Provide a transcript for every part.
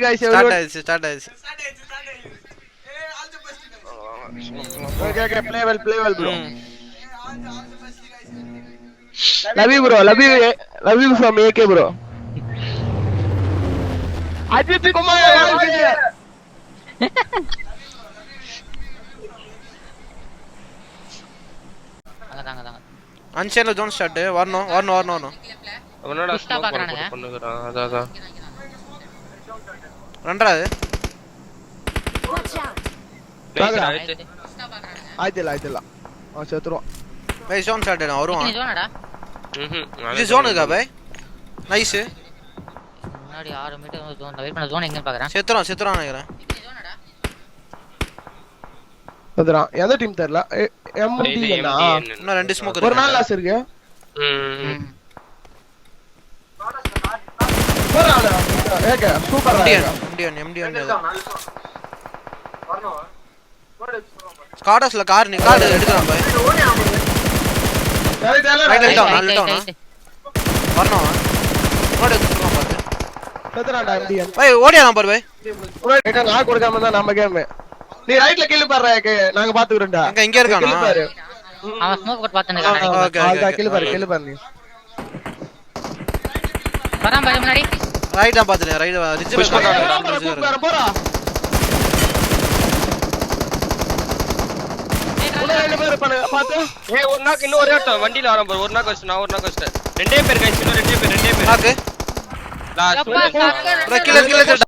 guys, start everyone. start Okay, play well, bro. Love you, bro. Love you from AK, bro. Ajit Kumar, அன்சேல zone start வரணும் அவனோட stop பண்ணுங்கறான் அதான் ரெண்டாவது ஆயிட்டல செத்துறோம் பை ஜோன் ஸ்டார்ட் நான் வருவான் நீ ஜோனடா இது ஜோன் இருக்கா பை நைஸ் முன்னாடி 6 மீட்டர் ஜோன் வெயிட் பண்ண ஜோன் எங்க பாக்குறேன் செத்துறான் நினைக்கிறேன் செத்துறான் எந்த டீம் தெரியல எம்டி னா இன்னும் ரெண்டு ஸ்மோக் இருக்கு ஒரு நாள் லாஸ் இருக்கு போறாடா ஏக சூப்பர் எம்டி ஸ்காடஸ்ல கார் எடுக்கறான் பை ரைட் டவுன் வரணும் ஓட எடுத்துறோம் பாத்து செத்துறாடா எம்டி பை ஓடியா நம்பர் பை உனக்கு நான் கொடுக்காம தான் நம்ம கேம் நீ ரைட்ல கில் பாறா நாங்க பாத்துக்கறோம்டா இங்க இருக்கானா அவன் ஸ்மோக் போட் பாத்துனே இருக்கான் ஓகே கில் பாரு நீ வரான் பாரு முன்னாடி ரைட்டா பாத்துனே ரைட் ரிஜ் போறா ரெண்டு பேர் பண்ணு பாத்து ஒரு நாக்கு இன்னும் ஒரே ஆட்டம் வண்டில வரான் பாரு ஒரு நாக்கு வச்சு நான் ஒரு நாக்கு வச்சிட்டேன் ரெண்டே பேர் गाइस இன்னும் ரெண்டே பேர் நாக்கு கில்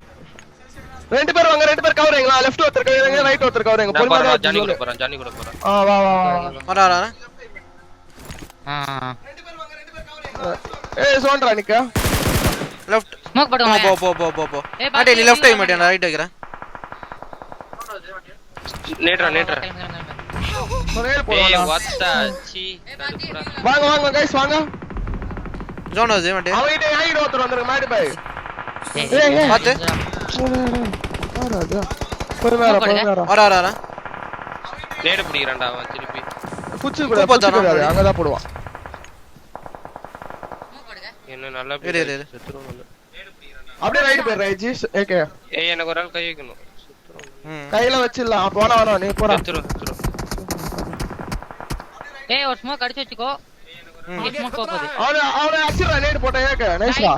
ரெண்டு பேர் கவரீங்களா லெஃப்ட் ஒருத்தர் கவரீங்க ரைட் ஒருத்தர் கவரீங்க பொறுமையா ஜானி கூட போறான் வா வரா ரெண்டு பேர் கவரீங்க ஏய் சோன்டா நிக்க லெஃப்ட் ஸ்மோக் போடுங்க போ அடே நீ லெஃப்ட் ஐ மாட்டேன் ரைட் வைக்கிறேன் நேட்ரா மொரையில் போறா வாத்தா சி வாங்க गाइस வாங்க ஜோன் வந்து மாட்டேன் அவகிட்ட ஹீரோ ஒருத்தர் வந்திருக்கு மாடி பை பாத்து வரா நேடு பிடிக்கறான்டா அவன் திருப்பி குச்சி கூட அங்க தான் போடுவான் என்ன நல்லா இரு செத்துறோம் அப்படியே ரைட் போய் ரைட் ஜி ஏகே ஏய் எனக்கு ஒரு ஆள் கை வைக்கணும் கையில வச்சிரலாம் போனா நீ போறா செத்துறோம் ஏய் ஒரு ஸ்மோக் அடிச்சு வெச்சுக்கோ ஸ்மோக் போகுது அவன அடிச்சற நேட் போட்ட ஏகே நைஸ்டா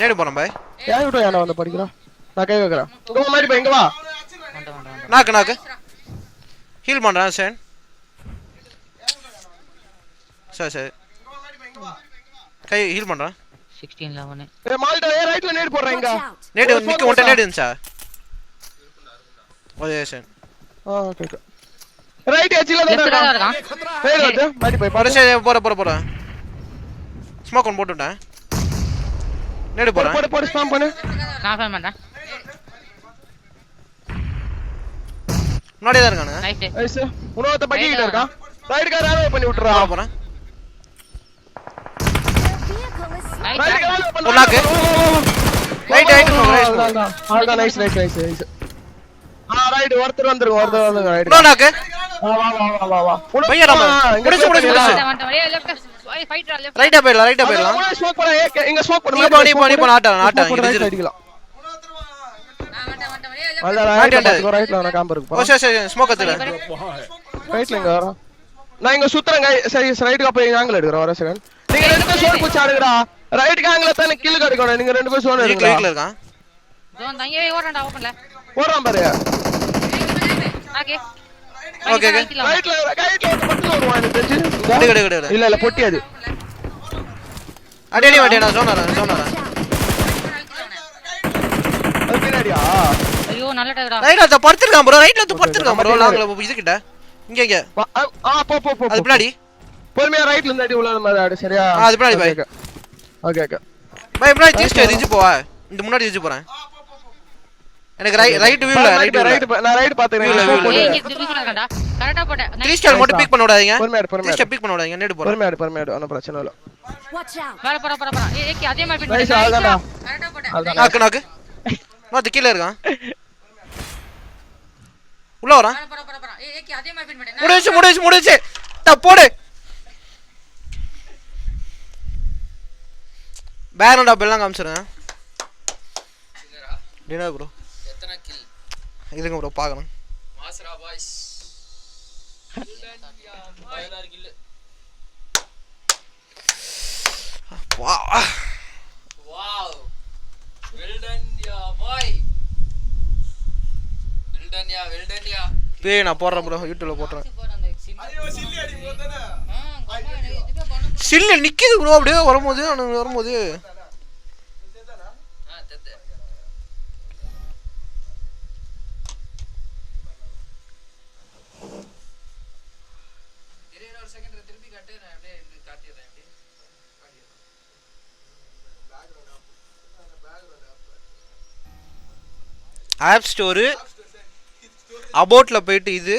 நேடு போறோம் பை ஏன் விட்டு யானை வந்து படிக்கிறா நான் கை வைக்கிறேன் இங்க மாதிரி பை இங்க வா நாக்கு ஹீல் பண்றேன் சேன் சரி கை ஹீல் பண்றேன் 16 11 ஏய் மால்டா ரைட்ல நேட் போடுறேன் இங்க நேடு நிக்க ஒட்ட நேடு இருந்துச்சா ஓகே சேன் ஓகே ரைட் எட்ஜ்ல தான் இருக்கான் நேடு வந்து மாடி பை போற ஸ்மோக் ஒன் போட்டுட்டேன் நேடு போடு ஸ்பாம் பண்ணு நான் ஃபேன் பண்றேன் முன்னாடியே தான் இருக்கானே நைஸ் உனோத்த பக்கிட்ட இருக்கான் ரைட் கார் ஆரோ பண்ணி விட்டுறா போறேன் ரைட் கார் பண்ணு ஒன்னாக்கு ரைட் ஆல்டா நைஸ் ரைட் ஒருத்தர் வந்துருங்க ரைட் ஒன்னாக்கு வா பையா நம்ம முடிச்சு ஏய் லெஃப்ட் ஃபைட்டர் லெஃப்ட் ரைட்டா போயிடலாம் ஸ்மோக் பண்ண இங்க ஸ்மோக் பண்ணு நீ போ நாட்டா இங்க ரிஜ் அடிக்கலாம் ரைட்ல நான் காம்பர் இருக்கு ஓ சரி ஸ்மோக் அத்துற ரைட்ல இங்க வர நான் இங்க சுத்துறேன் சரி ரைட்டுக்கு போய் ஆங்கிள் எடுக்கறேன் ஒரு செகண்ட் நீங்க ரெண்டு பேரும் சோன் புடிச்சு ஆடுங்கடா ரைட்டுக்கு ஆங்கிள் தான கில் கிடைக்கும் நீங்க ரெண்டு பேரும் சோன் எடுங்க கிளிக்ல இருக்கான் ஜோன் தங்கவே ஓடறடா ஓபன்ல ஓடுறான் பாரு ஓகே ரைட்ல வந்து பட்டு வருவான் எனக்கு தெரிஞ்சு கடு இல்ல பொட்டி அது அடேடி வாடேடா சோனரா அது பின்னாடியா ஐயோ நல்ல டைடா ரைட்ல படுத்துறான் ப்ரோ லாங்ல இது கிட்ட இங்க போ அது பின்னாடி பொறுமையா ரைட்ல இருந்து அடி உள்ள மாதிரி ஆடு சரியா அது பின்னாடி பை ஓகே பை பின்னாடி ஜஸ்ட் ரிஜ் போவா இந்த முன்னாடி ரிஜ் போறேன் எனக்கு ரைட் வியூல நான் ரைட் பாத்துறேன் கரெக்ட்டா போட்டேன் 3 ஸ்டார் மட்டும் பிக் பண்ண விடாதீங்க பொறுமையா 3 ஸ்டார் பிக் பண்ண விடாதீங்க நேடு போறேன் பொறுமையா ஒண்ணும் பிரச்சனை இல்ல போற ஏய் அதே மாதிரி பின் நைஸ் ஆல்டா கரெக்ட்டா போட்டேன் நாக்கு மத்த கீழ இருக்கான் உள்ள வரான் போற ஏய் அதே மாதிரி பின் பண்ணு முடிச்சு போடு பேரண்டா பெல்லாம் காமிச்சிருங்க டினர் ப்ரோ எத்தனை கில் இதுங்க ப்ரோ பார்க்கணும் மாஸ்ரா பாய்ஸ் 16 கில் வா வாவ் வெல் டன் யா பாய் வெல் டன் யா பேய் நான் போடுறேன் ப்ரோ யூடியூப்ல போடுறேன் சில்லு நிக்குது ப்ரோ அப்படியே வரும்போது நான் வரும்போது ஆப் ஸ்டோரு அபவுட்ல போயிட்டு இது